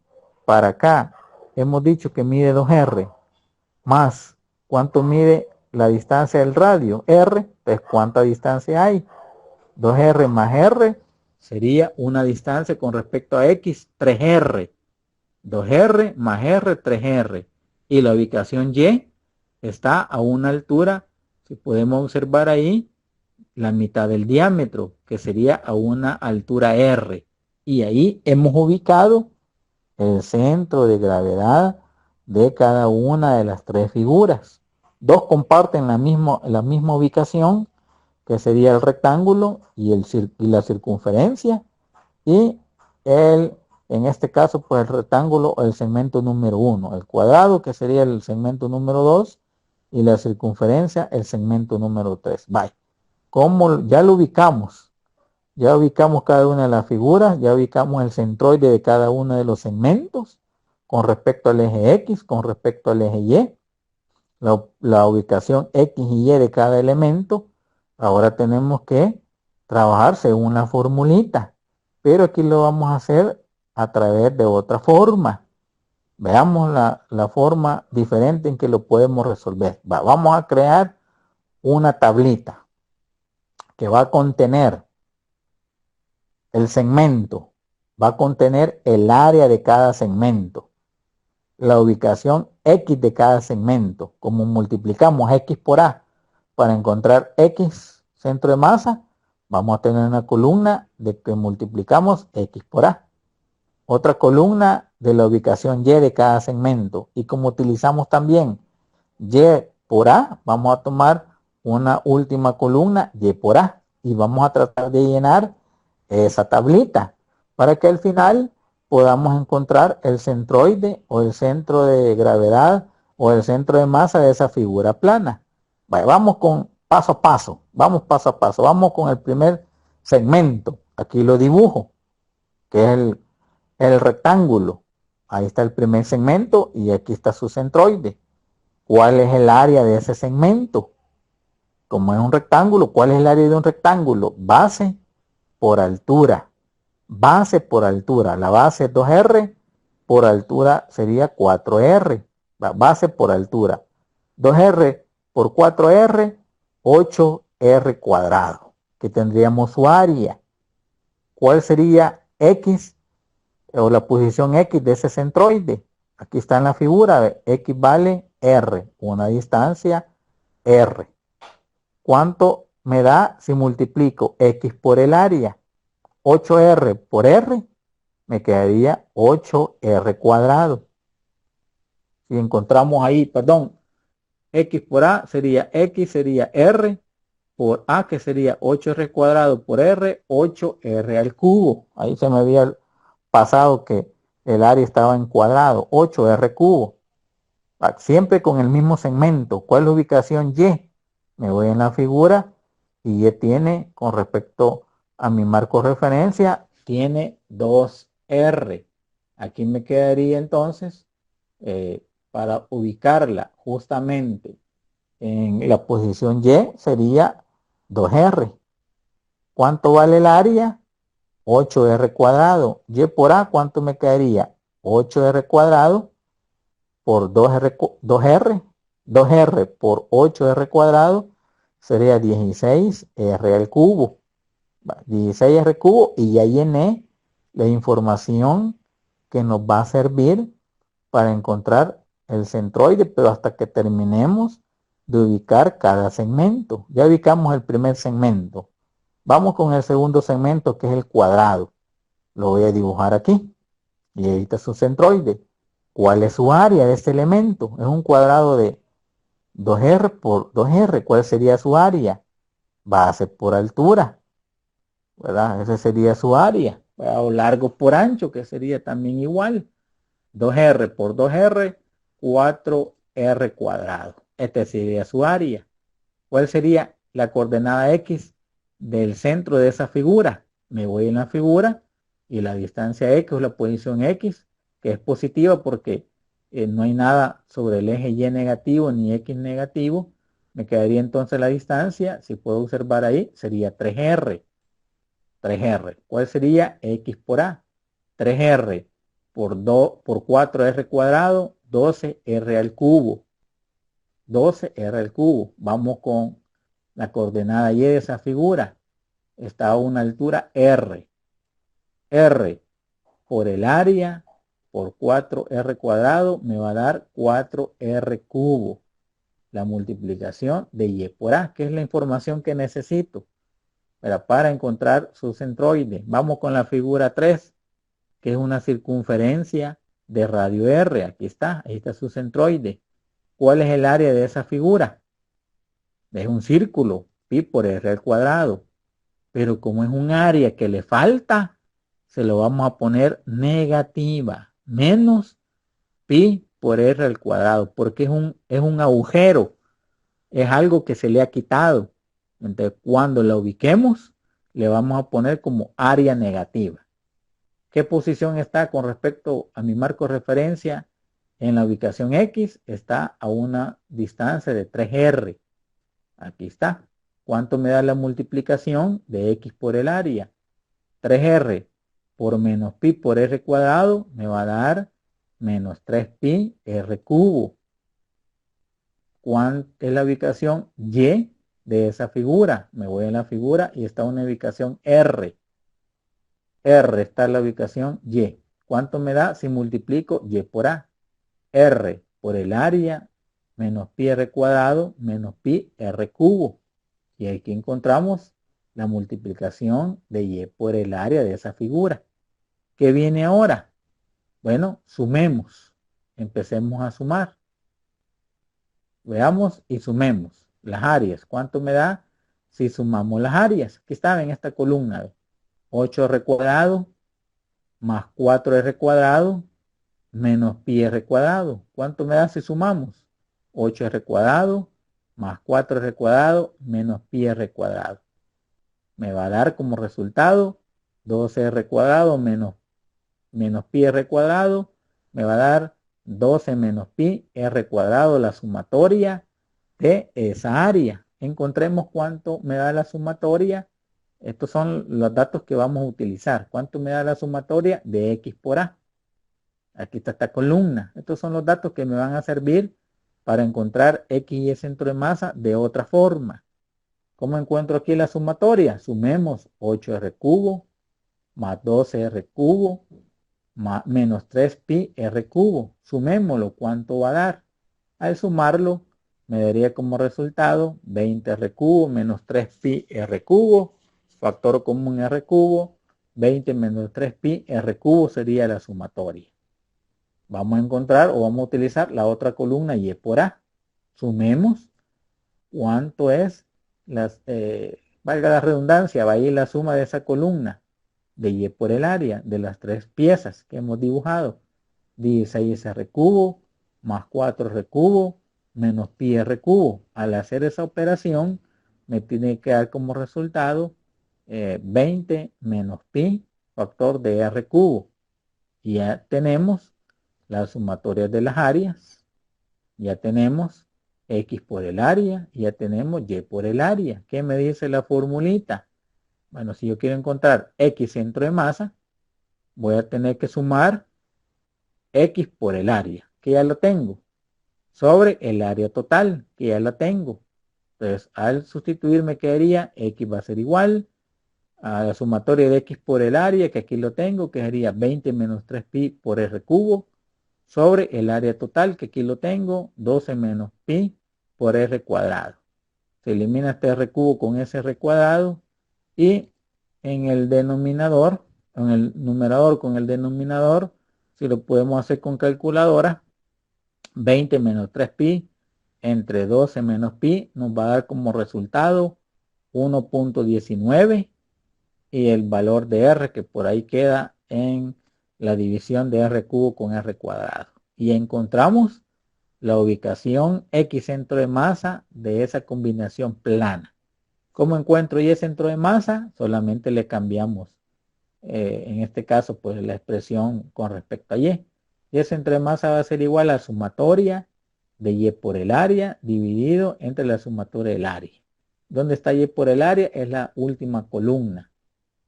para acá, hemos dicho que mide 2R, más ¿cuánto mide la distancia del radio? R, pues ¿cuánta distancia hay? 2R más R sería una distancia con respecto a X, 3R. 2R más R, 3R. Y la ubicación Y está a una altura, si podemos observar ahí, la mitad del diámetro, que sería a una altura R. Y ahí hemos ubicado el centro de gravedad de cada una de las tres figuras. Dos comparten la misma ubicación, que sería el rectángulo y la circunferencia, y en este caso, pues el rectángulo, el segmento número 1, el cuadrado, que sería el segmento número 2, y la circunferencia, el segmento número 3. Bye. Como ya lo ubicamos, ya ubicamos cada una de las figuras, ya ubicamos el centroide de cada uno de los segmentos con respecto al eje X, con respecto al eje Y, la ubicación X y Y de cada elemento. Ahora tenemos que trabajar según la formulita, pero aquí lo vamos a hacer a través de otra forma. Veamos la forma diferente en que lo podemos resolver. Vamos a crear una tablita que va a contener el segmento, va a contener el área de cada segmento, la ubicación X de cada segmento. Como multiplicamos X por A para encontrar X centro de masa, vamos a tener una columna de que multiplicamos X por A. Otra columna de la ubicación Y de cada segmento. Y como utilizamos también Y por A, vamos a tomar una última columna Y por A. Y vamos a tratar de llenar esa tablita para que al final podamos encontrar el centroide o el centro de gravedad o el centro de masa de esa figura plana. Vamos con paso a paso, vamos paso a paso, vamos con el primer segmento. Aquí lo dibujo, que es el rectángulo. Ahí está el primer segmento y aquí está su centroide. ¿Cuál es el área de ese segmento? Como es un rectángulo, ¿cuál es el área de un rectángulo? Base por altura. Base por altura. La base es 2R, por altura sería 4R. Base por altura. 2R por 4R, 8R cuadrado. Que tendríamos su área. ¿Cuál sería X o la posición X de ese centroide? Aquí está en la figura. X vale R, una distancia R. ¿Cuánto me da si multiplico X por el área? 8R por R me quedaría 8R cuadrado. Si encontramos ahí, perdón, X por A sería X, sería R por A, que sería 8R cuadrado por R, 8R al cubo. Ahí se me había pasado que el área estaba en cuadrado, 8R cubo. Siempre con el mismo segmento. ¿Cuál es la ubicación Y? Me voy en la figura y Y tiene, con respecto a mi marco de referencia, tiene 2R. Aquí me quedaría entonces, para ubicarla justamente en la posición Y, sería 2R. ¿Cuánto vale el área? 8R cuadrado. Y por A, ¿cuánto me quedaría? 8R cuadrado por 2R por 8R cuadrado sería 16R al cubo. 16R cubo, y ya llené la información que nos va a servir para encontrar el centroide, pero hasta que terminemos de ubicar cada segmento. Ya ubicamos el primer segmento. Vamos con el segundo segmento, que es el cuadrado. Lo voy a dibujar aquí. Y ahí está su centroide. ¿Cuál es su área de este elemento? Es un cuadrado de 2R por 2R. ¿Cuál sería su área? Base por altura, ¿verdad? Ese sería su área. O largo por ancho, que sería también igual. 2R por 2R, 4R cuadrado. Este sería su área. ¿Cuál sería la coordenada X del centro de esa figura? Me voy en la figura y la distancia X o la posición X, que es positiva porque no hay nada sobre el eje Y negativo ni X negativo. Me quedaría entonces la distancia, si puedo observar ahí, sería 3R. 3R. ¿Cuál sería X por A? 3R por 4R cuadrado, 12R al cubo. 12R al cubo. Vamos con la coordenada Y de esa figura. Está a una altura R. R por el área por 4R cuadrado me va a dar 4R cubo. La multiplicación de Y por A, que es la información que necesito para encontrar su centroide. Vamos con la figura 3, que es una circunferencia de radio R. Aquí está, ahí está su centroide. ¿Cuál es el área de esa figura? Es un círculo, pi por R al cuadrado. Pero como es un área que le falta, se lo vamos a poner negativa. Menos pi por R al cuadrado. Porque es un agujero. Es algo que se le ha quitado. Entonces, cuando la ubiquemos, le vamos a poner como área negativa. ¿Qué posición está con respecto a mi marco de referencia? En la ubicación X está a una distancia de 3R. Aquí está. ¿Cuánto me da la multiplicación de X por el área? 3R por menos pi por R cuadrado me va a dar menos 3pi r cubo. ¿Cuál es la ubicación Y de esa figura? Me voy a la figura y está una ubicación R. R está en la ubicación Y. ¿Cuánto me da si multiplico Y por A? R por el área menos pi r cuadrado menos pi r cubo. Y aquí encontramos la multiplicación de Y por el área de esa figura. ¿Qué viene ahora? Bueno, sumemos. Empecemos a sumar. Veamos y sumemos las áreas. ¿Cuánto me da si sumamos las áreas? Aquí estaba en esta columna. 8r cuadrado más 4r cuadrado menos pi r cuadrado. ¿Cuánto me da si sumamos? 8r cuadrado más 4r cuadrado menos pi r cuadrado. Me va a dar como resultado 12r cuadrado menos pi r cuadrado. Me va a dar 12 menos pi r cuadrado, la sumatoria de esa área. Encontremos cuánto me da la sumatoria. Estos son los datos que vamos a utilizar. ¿Cuánto me da la sumatoria de x por a? Aquí está esta columna. Estos son los datos que me van a servir para encontrar x y el centro de masa de otra forma. ¿Cómo encuentro aquí la sumatoria? Sumemos 8r cubo más 12r cubo más menos 3pi r cubo. Sumémoslo. ¿Cuánto va a dar? Al sumarlo me daría como resultado 20r cubo menos 3pi r cubo. Factor común r cubo. 20 menos 3pi r cubo sería la sumatoria. Vamos a encontrar o vamos a utilizar la otra columna Y por A. Sumemos cuánto es, valga la redundancia, va a ir la suma de esa columna de Y por el área de las tres piezas que hemos dibujado. 16r cubo más 4r cubo menos pi r cubo. Al hacer esa operación me tiene que dar como resultado 20 menos pi factor de r cubo. Y ya tenemos las sumatorias de las áreas, ya tenemos x por el área, ya tenemos y por el área. ¿Qué me dice la formulita? Bueno, si yo quiero encontrar x centro de masa, voy a tener que sumar x por el área, que ya lo tengo, sobre el área total, que ya la tengo. Entonces, al sustituir me quedaría x va a ser igual a la sumatoria de x por el área, que aquí lo tengo, que sería 20 menos 3pi por r cubo, sobre el área total, que aquí lo tengo, 12 menos pi por r cuadrado. Se elimina este r cubo con ese r cuadrado y en el denominador, en el numerador con el denominador, si lo podemos hacer con calculadora, 20 menos 3pi entre 12 menos pi nos va a dar como resultado 1.19 y el valor de r que por ahí queda en la división de r cubo con r cuadrado. Y encontramos la ubicación x centro de masa de esa combinación plana. ¿Cómo encuentro y el centro de masa? Solamente le cambiamos, en este caso, pues la expresión con respecto a y. Y el centro de masa va a ser igual a la sumatoria de y por el área dividido entre la sumatoria del área. ¿Dónde está y por el área? Es la última columna.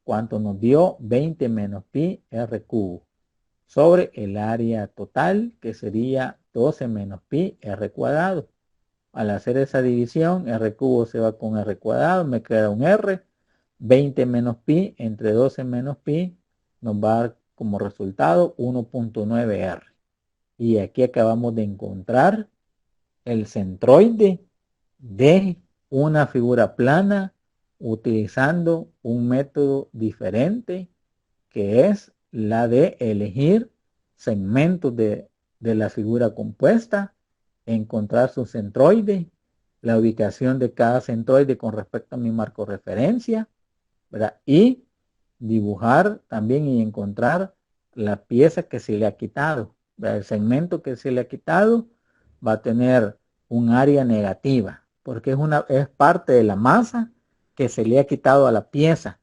¿Cuánto nos dio? 20 menos pi r cubo sobre el área total, que sería 12 menos pi r cuadrado. Al hacer esa división, r cubo se va con r cuadrado, me queda un r. 20 menos pi entre 12 menos pi nos va a dar como resultado 1.9r. Y aquí acabamos de encontrar el centroide de una figura plana utilizando un método diferente, que es la de elegir segmentos de la figura compuesta, encontrar su centroide, la ubicación de cada centroide con respecto a mi marco referencia, ¿verdad? Y dibujar también y encontrar la pieza que se le ha quitado, ¿verdad? El segmento que se le ha quitado va a tener un área negativa, porque es parte de la masa que se le ha quitado a la pieza.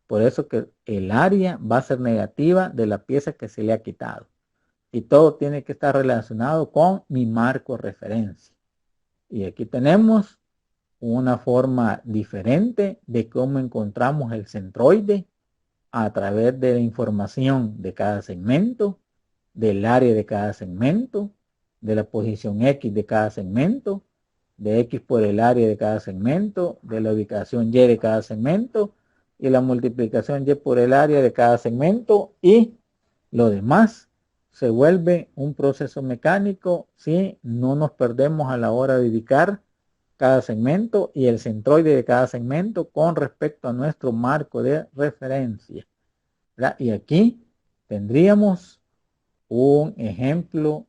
Por eso que el área va a ser negativa de la pieza que se le ha quitado. Y todo tiene que estar relacionado con mi marco de referencia. Y aquí tenemos una forma diferente de cómo encontramos el centroide a través de la información de cada segmento del área de cada segmento, de la posición X de cada segmento, de X por el área de cada segmento, de la ubicación Y de cada segmento y la multiplicación Y por el área de cada segmento, y lo demás se vuelve un proceso mecánico si no nos perdemos a la hora de ubicar cada segmento y el centroide de cada segmento con respecto a nuestro marco de referencia, ¿verdad? Y aquí tendríamos un ejemplo